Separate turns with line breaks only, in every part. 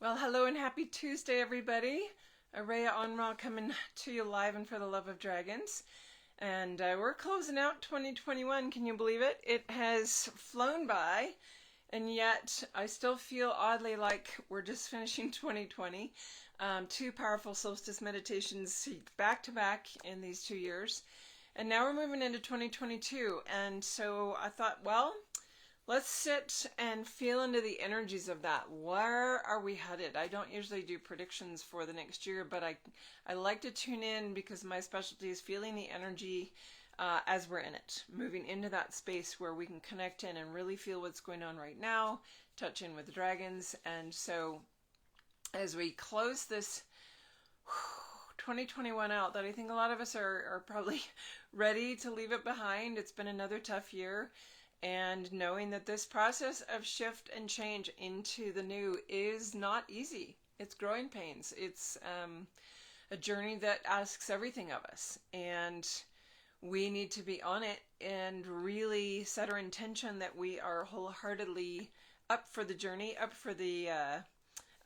Well, hello and happy Tuesday, everybody. Araya Onra coming to you live and for the love of dragons. And we're closing out 2021. Can you believe it? It has flown by, and yet I still feel oddly like we're just finishing 2020. Two powerful solstice meditations back to back in these 2 years. And now we're moving into 2022. And so I thought, well, let's sit and feel into the energies of that. Where are we headed? I don't usually do predictions for the next year, but I like to tune in because my specialty is feeling the energy as we're in it, moving into that space where we can connect in and really feel what's going on right now, touch in with the dragons. And so as we close this 2021 out, that I think a lot of us are probably ready to leave it behind. It's been another tough year. And knowing that this process of shift and change into the new is not easy. It's growing pains. It's a journey that asks everything of us. And we need to be on it and really set our intention that we are wholeheartedly up for the journey, up for the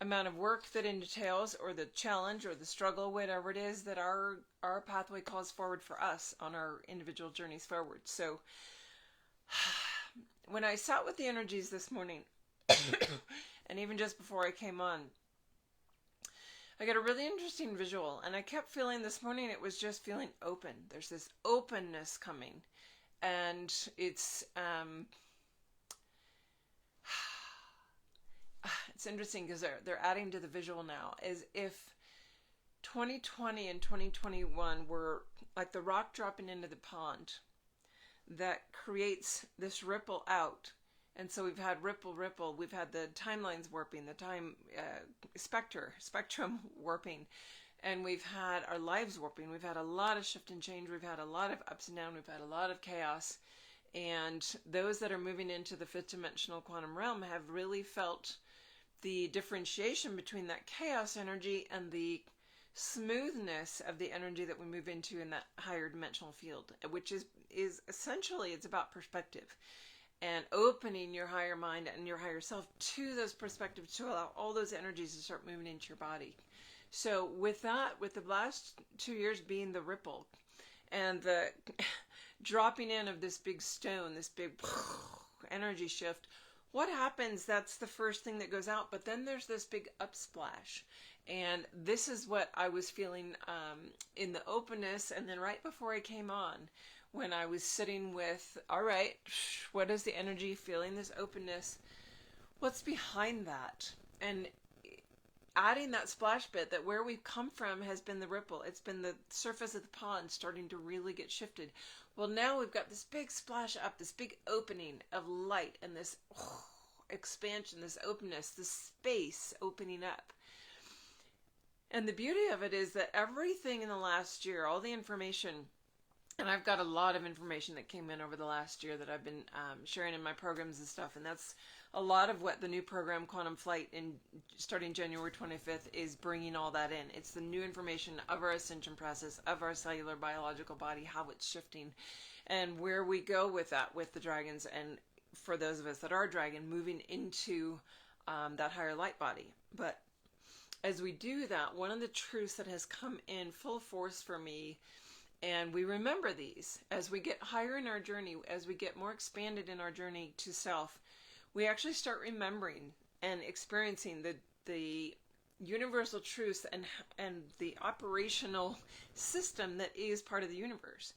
amount of work that entails, or the challenge or the struggle, whatever it is that our pathway calls forward for us on our individual journeys forward. So when I sat with the energies this morning, and even just before I came on, I got a really interesting visual, and I kept feeling this morning it was just feeling open. There's this openness coming, and it's interesting because they're adding to the visual now, as if 2020 and 2021 were like the rock dropping into the pond that creates this ripple out. And so we've had ripple, we've had the timelines warping, the time spectrum warping, and we've had our lives warping. We've had a lot of shift and change, we've had a lot of ups and downs, we've had a lot of chaos, and those that are moving into the fifth dimensional quantum realm have really felt the differentiation between that chaos energy and the smoothness of the energy that we move into in that higher dimensional field, which is essentially, it's about perspective and opening your higher mind and your higher self to those perspectives to allow all those energies to start moving into your body. So with that, with the last 2 years being the ripple and the dropping in of this big stone, this big energy shift, what happens? That's the first thing that goes out, but then there's this big upsplash. And this is what I was feeling in the openness, and then right before I came on, when I was sitting with, all right, what is the energy, feeling this openness? What's behind that? And adding that splash bit, that where we've come from has been the ripple. It's been the surface of the pond starting to really get shifted. Well, now we've got this big splash up, this big opening of light, and this expansion, this openness, this space opening up. And the beauty of it is that everything in the last year, all the information, and I've got a lot of information that came in over the last year that I've been sharing in my programs and stuff, and that's a lot of what the new program Quantum Flight starting January 25th is bringing all that in. It's the new information of our ascension process, of our cellular biological body, how it's shifting, and where we go with that, with the dragons, and for those of us that are dragon, moving into that higher light body. But as we do that, one of the truths that has come in full force for me, and we remember these as we get higher in our journey, as we get more expanded in our journey to self, we actually start remembering and experiencing the universal truths and the operational system that is part of the universe.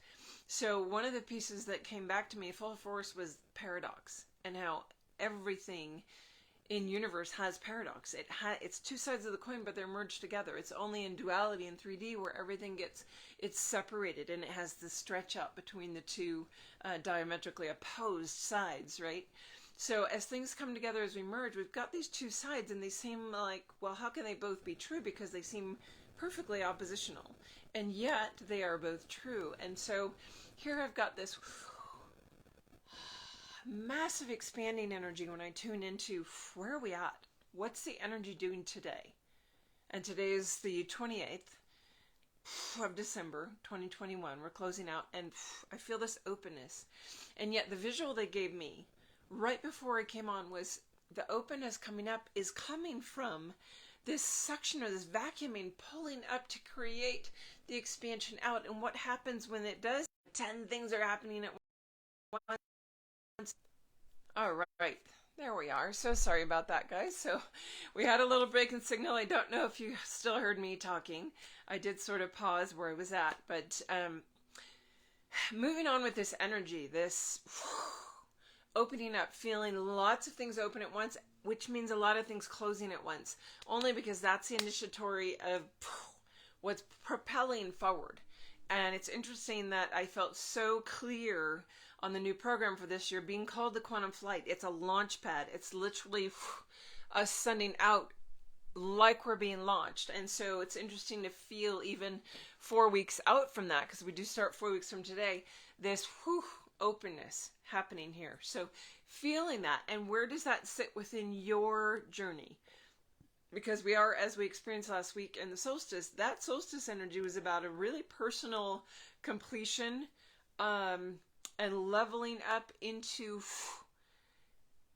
So one of the pieces that came back to me full force was paradox, and how everything in universe has paradox. It's two sides of the coin, but they're merged together. It's only in duality in 3D where everything it's separated, and it has the stretch out between the two diametrically opposed sides, right? So as things come together, as we merge, we've got these two sides, and they seem like, well, how can they both be true? Because they seem perfectly oppositional, and yet they are both true. And so here I've got this massive expanding energy when I tune into where are we at? What's the energy doing today? And today is the 28th of December 2021. We're closing out, and I feel this openness. And yet the visual they gave me right before I came on was the openness coming up is coming from this suction or this vacuuming pulling up to create the expansion out. And what happens when it does? 10 things are happening at once. All right. There we are. So sorry about that, guys. So we had a little break in signal. I don't know if you still heard me talking. I did sort of pause where I was at, but moving on with this energy, this opening up, feeling lots of things open at once, which means a lot of things closing at once, only because that's the initiatory of what's propelling forward. And it's interesting that I felt so clear on the new program for this year being called the Quantum Flight. It's a launch pad. It's literally us sending out like we're being launched. And so it's interesting to feel even 4 weeks out from that, because we do start 4 weeks from today, this openness happening here. So feeling that, and where does that sit within your journey? Because we are, as we experienced last week in the solstice, that solstice energy was about a really personal completion and leveling up into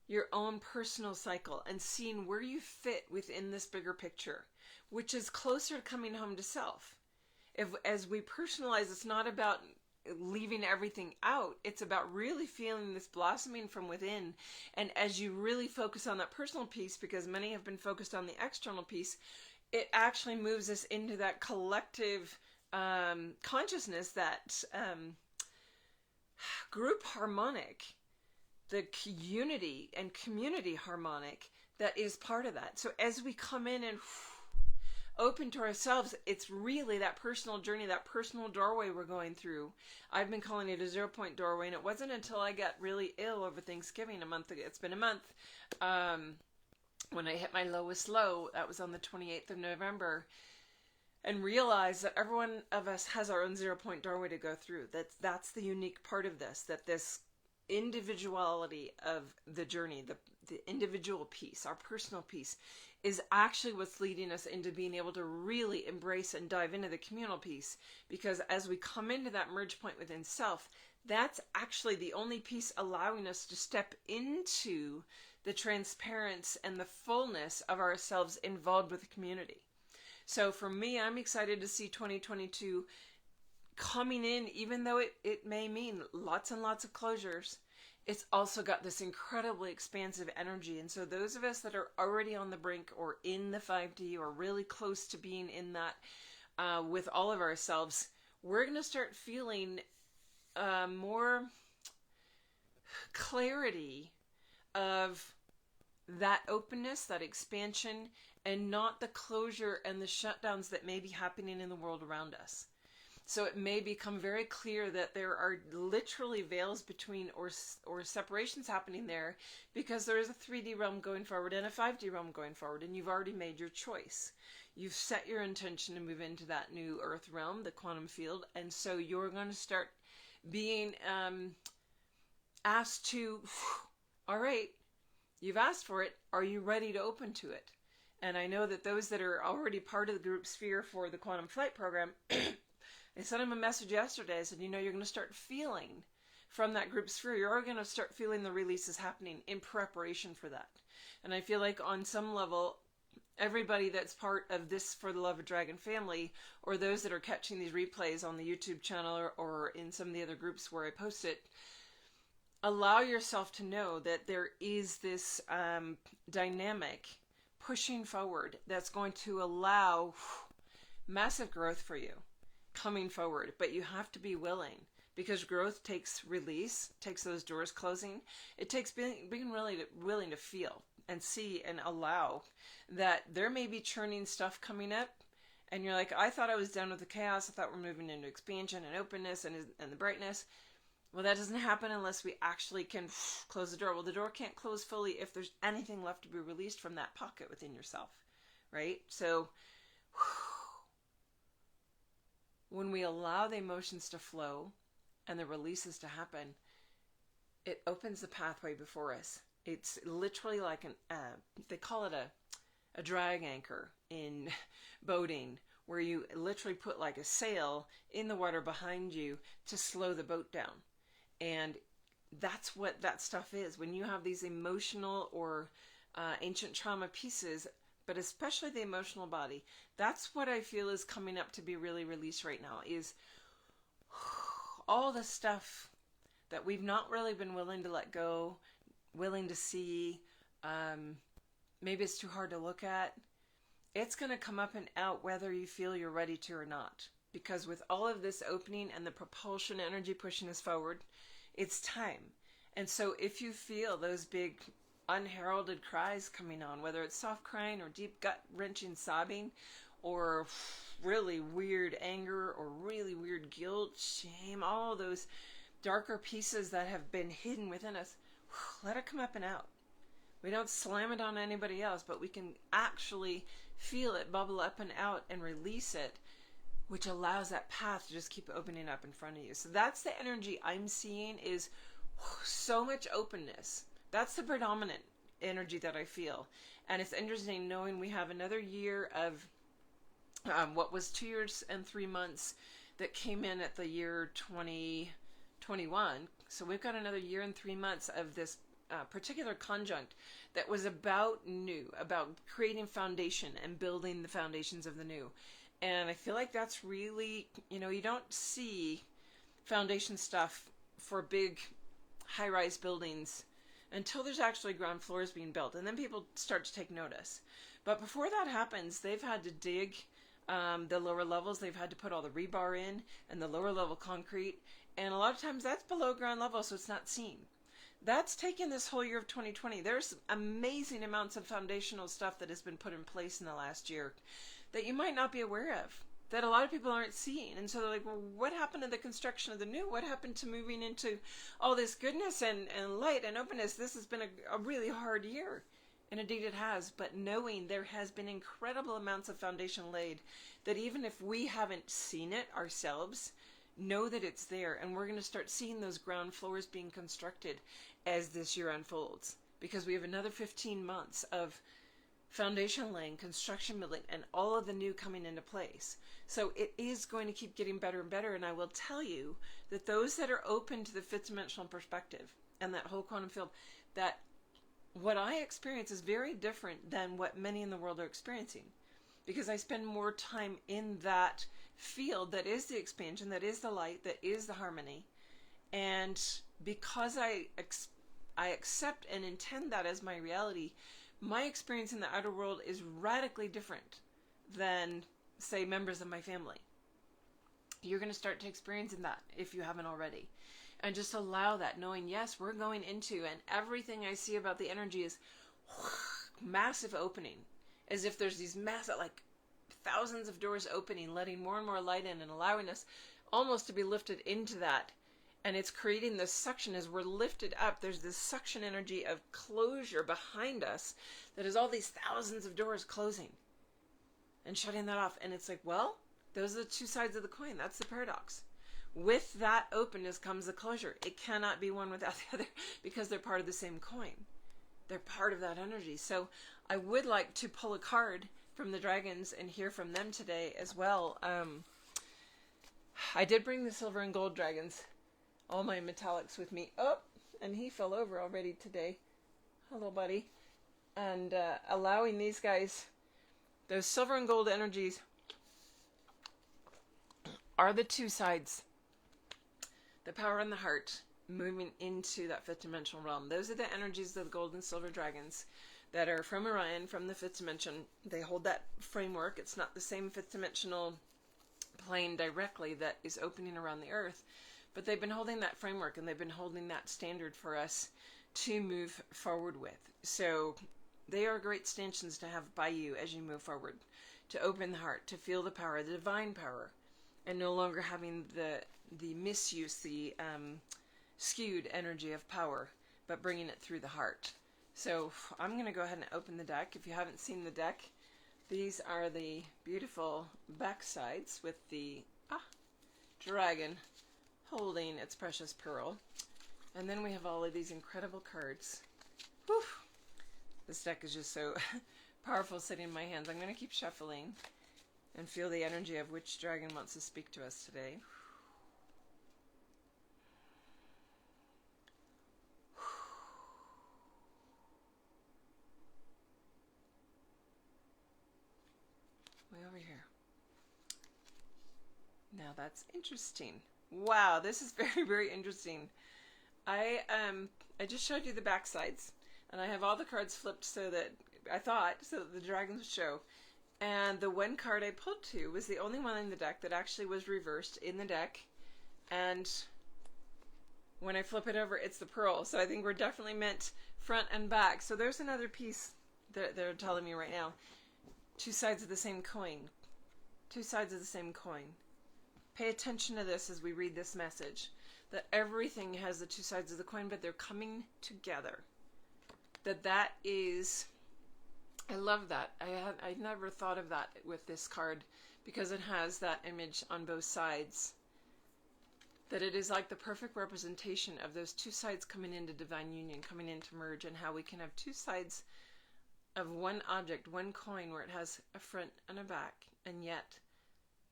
your own personal cycle and seeing where you fit within this bigger picture, which is closer to coming home to self. As we personalize, it's not about leaving everything out. It's about really feeling this blossoming from within. And as you really focus on that personal piece, because many have been focused on the external piece, it actually moves us into that collective consciousness, that group harmonic, the unity and community harmonic that is part of that. So as we come in and open to ourselves, it's really that personal journey, that personal doorway we're going through. I've been calling it a 0 point doorway, and it wasn't until I got really ill over Thanksgiving a month ago. It's been a month. When I hit my lowest low, that was on the 28th of November, and realized that every one of us has our own 0 point doorway to go through. That's the unique part of this, that this individuality of the journey, the individual piece, our personal piece, is actually what's leading us into being able to really embrace and dive into the communal piece. Because as we come into that merge point within self, that's actually the only piece allowing us to step into the transparency and the fullness of ourselves involved with the community. So for me, I'm excited to see 2022 coming in, even though it may mean lots and lots of closures. It's also got this incredibly expansive energy. And so those of us that are already on the brink or in the 5D or really close to being in that with all of ourselves, we're going to start feeling more clarity of that openness, that expansion, and not the closure and the shutdowns that may be happening in the world around us. So it may become very clear that there are literally veils between or separations happening there, because there is a 3D realm going forward and a 5D realm going forward, and you've already made your choice. You've set your intention to move into that new earth realm, the quantum field, and so you're going to start being asked to, all right, you've asked for it, are you ready to open to it? And I know that those that are already part of the group sphere for the Quantum Flight program, I sent him a message yesterday. I said, you're going to start feeling from that group sphere. You're going to start feeling the releases happening in preparation for that. And I feel like on some level, everybody that's part of this For the Love of Dragon family, or those that are catching these replays on the YouTube channel or in some of the other groups where I post it, allow yourself to know that there is this dynamic pushing forward that's going to allow massive growth for you coming forward. But you have to be willing, because growth takes release, takes those doors closing. It takes being really willing to feel and see and allow that there may be churning stuff coming up, and you're like, I thought I was done with the chaos. I thought we're moving into expansion and openness and the brightness. Well, that doesn't happen unless we actually can close the door. Well, the door can't close fully if there's anything left to be released from that pocket within yourself, right? So when we allow the emotions to flow and the releases to happen, it opens the pathway before us. It's literally like they call it a drag anchor in boating, where you literally put like a sail in the water behind you to slow the boat down. And that's what that stuff is. When you have these emotional or ancient trauma pieces but especially the emotional body. That's what I feel is coming up to be really released right now, is all the stuff that we've not really been willing to let go, willing to see. Maybe it's too hard to look at. It's going to come up and out whether you feel you're ready to or not. Because with all of this opening and the propulsion energy pushing us forward, it's time. And so if you feel those big unheralded cries coming on, whether it's soft crying or deep gut-wrenching sobbing, or really weird anger, or really weird guilt, shame, all those darker pieces that have been hidden within us, let it come up and out. We don't slam it on anybody else, but we can actually feel it bubble up and out and release it, which allows that path to just keep opening up in front of you. So that's the energy I'm seeing, is so much openness. That's the predominant energy that I feel. And it's interesting knowing we have another year of what was 2 years and 3 months that came in at the year 2021. So we've got another year and 3 months of this particular conjunct that was about new, about creating foundation and building the foundations of the new. And I feel like that's really, you don't see foundation stuff for big high-rise buildings until there's actually ground floors being built. And then people start to take notice. But before that happens, they've had to dig the lower levels. They've had to put all the rebar in and the lower level concrete. And a lot of times that's below ground level, so it's not seen. That's taken this whole year of 2020. There's amazing amounts of foundational stuff that has been put in place in the last year that you might not be aware of, that a lot of people aren't seeing. And so they're like, well, what happened to the construction of the new? What happened to moving into all this goodness and light and openness? This has been a really hard year. And indeed it has. But knowing there has been incredible amounts of foundation laid, that even if we haven't seen it ourselves, know that it's there. And we're going to start seeing those ground floors being constructed as this year unfolds. Because we have another 15 months of foundation laying, construction building, and all of the new coming into place. So it is going to keep getting better and better. And I will tell you that those that are open to the fifth dimensional perspective and that whole quantum field, that what I experience is very different than what many in the world are experiencing. Because I spend more time in that field that is the expansion, that is the light, that is the harmony. And because I accept and intend that as my reality, my experience in the outer world is radically different than, say, members of my family. You're going to start to experience that if you haven't already. And just allow that, knowing, yes, we're going into, and everything I see about the energy is massive opening. As if there's these massive, like, thousands of doors opening, letting more and more light in and allowing us almost to be lifted into that. And it's creating this suction as we're lifted up. There's this suction energy of closure behind us that is all these thousands of doors closing and shutting that off. And it's like, well, those are the two sides of the coin. That's the paradox. With that openness comes the closure. It cannot be one without the other because they're part of the same coin. They're part of that energy. So I would like to pull a card from the dragons and hear from them today as well. I did bring the silver and gold dragons, all my metallics with me. Oh, and he fell over already today. Hello, buddy. And allowing these guys, those silver and gold energies are the two sides. The power and the heart moving into that fifth dimensional realm. Those are the energies of the gold and silver dragons that are from Orion, from the fifth dimension. They hold that framework. It's not the same fifth dimensional plane directly that is opening around the earth, but they've been holding that framework and they've been holding that standard for us to move forward with. So they are great stanchions to have by you as you move forward, to open the heart, to feel the power, the divine power, and no longer having the misuse, the skewed energy of power, but bringing it through the heart. So I'm going to go ahead and open the deck. If you haven't seen the deck, these are the beautiful back sides with the dragon holding its precious pearl. And then we have all of these incredible cards. Whew. This deck is just so powerful sitting in my hands. I'm going to keep shuffling and feel the energy of which dragon wants to speak to us today. way over here. Now that's interesting. Wow, this is very, very interesting. I just showed you the back sides, and I have all the cards flipped so that the dragons would show. And the one card I pulled to was the only one in the deck that actually was reversed in the deck. And when I flip it over, it's the pearl. So I think we're definitely meant front and back. So there's another piece that they're telling me right now. Two sides of the same coin. Two sides of the same coin. Pay attention to this as we read this message. That everything has the two sides of the coin, but they're coming together. That is... I love that. I never thought of that with this card because it has that image on both sides. That it is like the perfect representation of those two sides coming into divine union, coming into merge, and how we can have two sides of one object, one coin, where it has a front and a back, and yet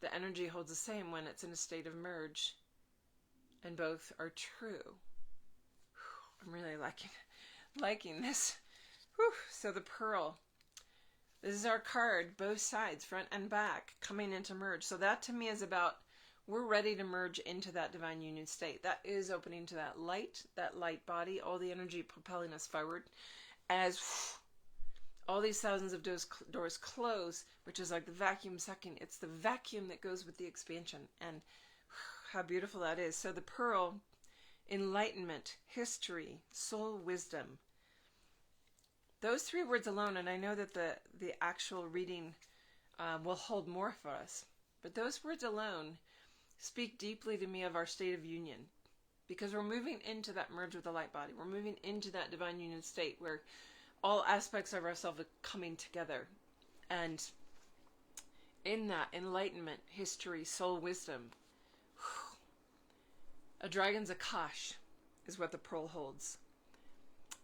the energy holds the same when it's in a state of merge, and both are true. I'm really liking this. Whew. So the pearl. This is our card, both sides, front and back, coming into merge. So that to me is about, we're ready to merge into that divine union state. That is opening to that light body, all the energy propelling us forward as all these thousands of doors close, which is like the vacuum sucking. It's the vacuum that goes with the expansion, and how beautiful that is. So the pearl, enlightenment, history, soul wisdom. Those three words alone, and I know that the actual reading will hold more for us, but those words alone speak deeply to me of our state of union, because we're moving into that merge with the light body. We're moving into that divine union state where all aspects of ourselves are coming together. And in that enlightenment, history, soul wisdom, a dragon's Akash is what the pearl holds.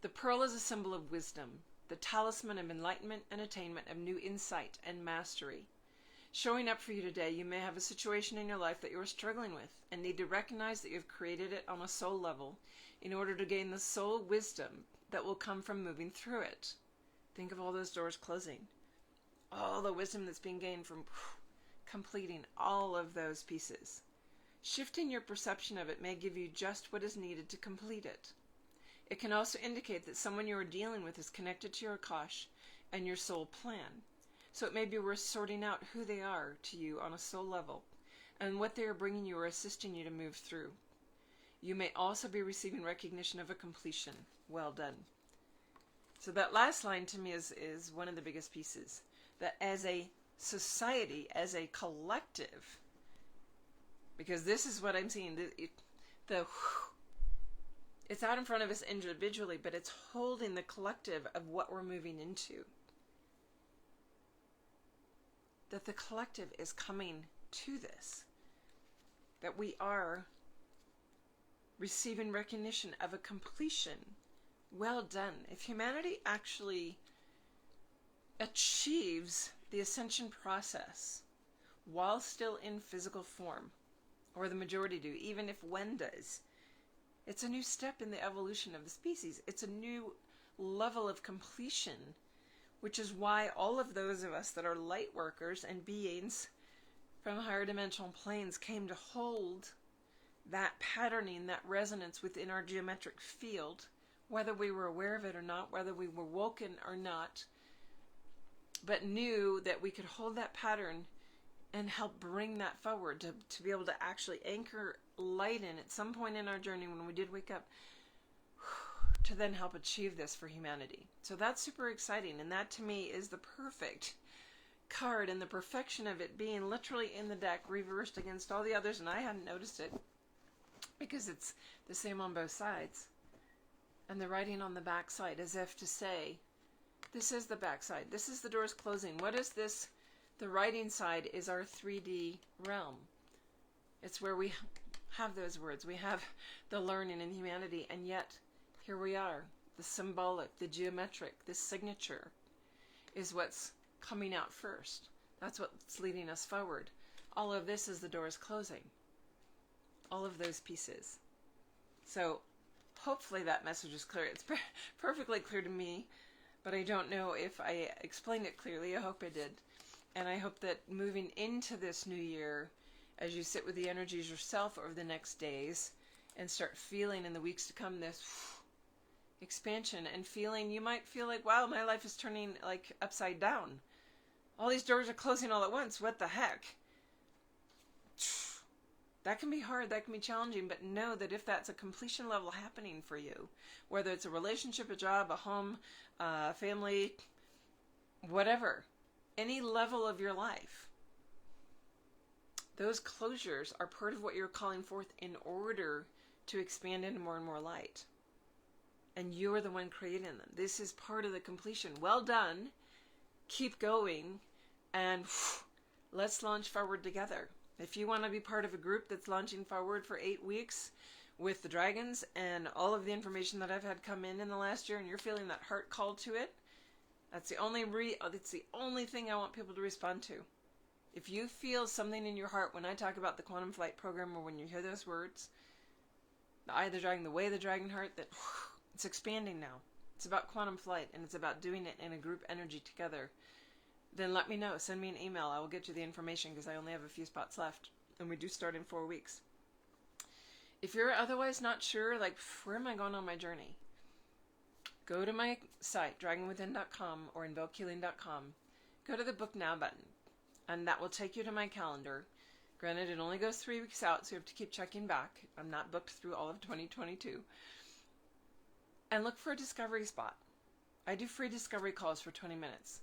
The pearl is a symbol of wisdom, the talisman of enlightenment and attainment of new insight and mastery. Showing up for you today, you may have a situation in your life that you are struggling with and need to recognize that you've created it on a soul level in order to gain the soul wisdom that will come from moving through it. Think of all those doors closing. All the wisdom that's being gained from completing all of those pieces. Shifting your perception of it may give you just what is needed to complete it. It can also indicate that someone you are dealing with is connected to your Akash and your soul plan. So it may be worth sorting out who they are to you on a soul level and what they are bringing you or assisting you to move through. You may also be receiving recognition of a completion. Well done. So that last line to me is one of the biggest pieces. That as a society, as a collective, because this is what I'm seeing, it's out in front of us individually, but it's holding the collective of what we're moving into. That the collective is coming to this. That we are receiving recognition of a completion. Well done. If humanity actually achieves the ascension process while still in physical form, or the majority do, even if one does, it's a new step in the evolution of the species. It's a new level of completion, which is why all of those of us that are light workers and beings from higher dimensional planes came to hold that patterning, that resonance within our geometric field, whether we were aware of it or not, whether we were woken or not, but knew that we could hold that pattern and help bring that forward to be able to actually anchor light in at some point in our journey when we did wake up, to then help achieve this for humanity. So that's super exciting, and that to me is the perfect card, and the perfection of it being literally in the deck, reversed against all the others, and I hadn't noticed it because it's the same on both sides. And the writing on the back side as if to say, this is the back side, this is the doors closing. What is this? The writing side is our 3D realm. It's where we have those words. We have the learning in humanity, and yet here we are. The symbolic, the geometric, this signature is what's coming out first. That's what's leading us forward. All of this is the doors closing. All of those pieces. So hopefully that message is clear. It's perfectly clear to me, but I don't know if I explained it clearly. I hope I did. And I hope that moving into this new year, as you sit with the energies yourself over the next days and start feeling in the weeks to come this expansion and feeling, you might feel like, wow, my life is turning like upside down. All these doors are closing all at once. What the heck? That can be hard, that can be challenging, but know that if that's a completion level happening for you, whether it's a relationship, a job, a home, family, whatever, any level of your life, those closures are part of what you're calling forth in order to expand into more and more light. And you're the one creating them. This is part of the completion. Well done. Keep going. And let's launch forward together. If you want to be part of a group that's launching forward for 8 weeks with the dragons and all of the information that I've had come in the last year, and you're feeling that heart call to it, that's the only thing I want people to respond to. If you feel something in your heart when I talk about the Quantum Flight program, or when you hear those words, the eye of the dragon, the way of the dragon heart, that it's expanding now. It's about quantum flight, and it's about doing it in a group energy together. Then let me know. Send me an email. I will get you the information, because I only have a few spots left, and we do start in 4 weeks. If you're otherwise not sure, like, where am I going on my journey? Go to my site, dragonwithin.com or invokehealing.com. Go to the Book Now button, and that will take you to my calendar. Granted, it only goes 3 weeks out, so you have to keep checking back. I'm not booked through all of 2022. And look for a discovery spot. I do free discovery calls for 20 minutes.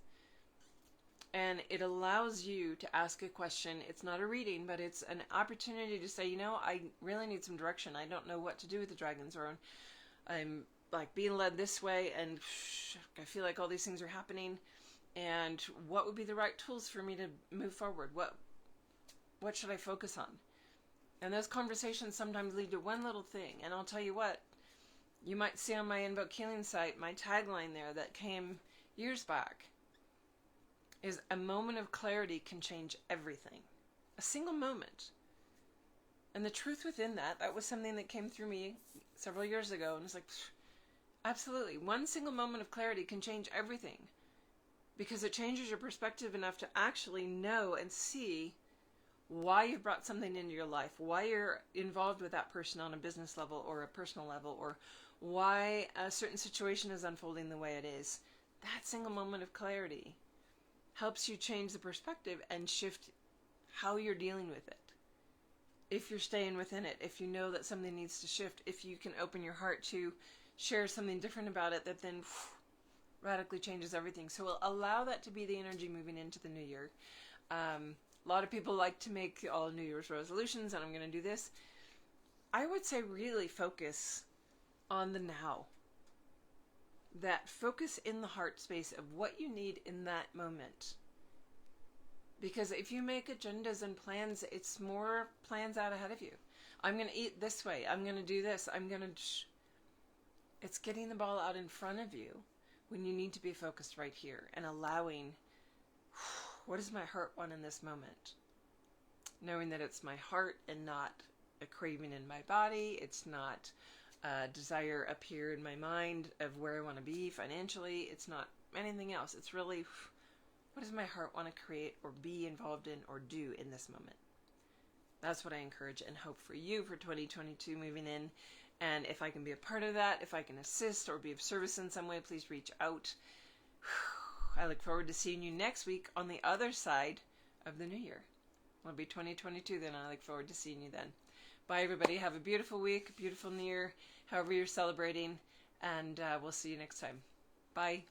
And it allows you to ask a question. It's not a reading, but it's an opportunity to say, you know, I really need some direction. I don't know what to do with the dragons, or I'm like being led this way, and I feel like all these things are happening. And what would be the right tools for me to move forward? What should I focus on? And those conversations sometimes lead to one little thing. And I'll tell you what, you might see on my Invoke Healing site, my tagline there that came years back is, a moment of clarity can change everything. A single moment. And the truth within that was something that came through me several years ago. And it's like, absolutely. One single moment of clarity can change everything. Because it changes your perspective enough to actually know and see why you brought something into your life, why you're involved with that person on a business level or a personal level, or why a certain situation is unfolding the way it is. That single moment of clarity helps you change the perspective and shift how you're dealing with it. If you're staying within it, if you know that something needs to shift, if you can open your heart to share something different about it, that then radically changes everything. So we'll allow that to be the energy moving into the new year. A lot of people like to make all New Year's resolutions, and I'm going to do this. I would say really focus on the now. That focus in the heart space of what you need in that moment. Because if you make agendas and plans, it's more plans out ahead of you. I'm going to eat this way. I'm going to do this. It's getting the ball out in front of you when you need to be focused right here and allowing, what does my heart want in this moment? Knowing that it's my heart and not a craving in my body. It's not a desire up here in my mind of where I want to be financially. It's not anything else. It's really, what does my heart want to create or be involved in or do in this moment? That's what I encourage and hope for you for 2022 moving in. And if I can be a part of that, if I can assist or be of service in some way, please reach out. I look forward to seeing you next week on the other side of the new year. It'll be 2022 then. I look forward to seeing you then. Bye, everybody. Have a beautiful week, beautiful new year, however you're celebrating, and we'll see you next time. Bye.